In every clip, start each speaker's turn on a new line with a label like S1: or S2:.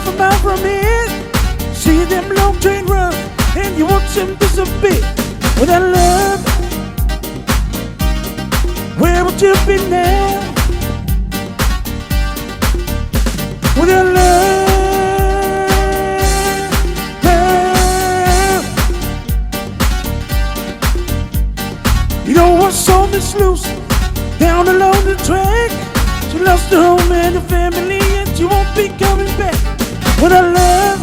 S1: half a mile from here. See them long train run, and you watch them disappear. With that love, where would you be now? With that love, you know what saw Miss Lucy down along the track? She lost her home and her family, and she won't be coming back. With her love,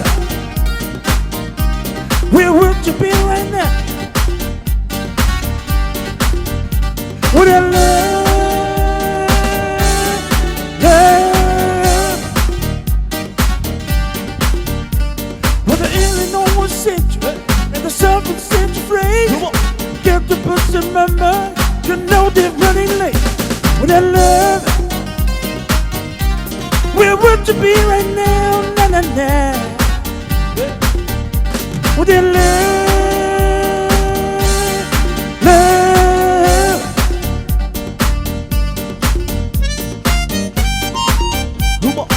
S1: where would you be right now? With her love, love. With the Illinois was century and the Southern century phrase, get the bus in my mind, you know they're running late. With that love, where would you be right now? Na na na. With that love, love. Come on.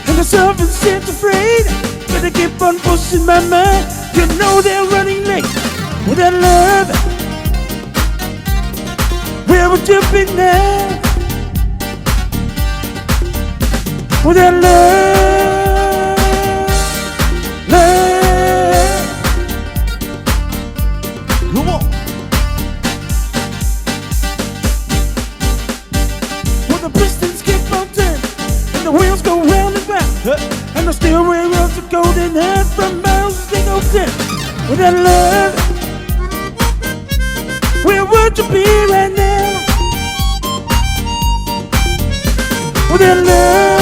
S1: And the Southern century afraid, better keep on pushing my mind. You know they're running late. With that love, where would you be now? With that love, love. Come on. Well, the pistons keep on turning, and the wheels go round and round, and the steering wheels are golden hand from miles they go down. With that love, where would you be right now? With that love.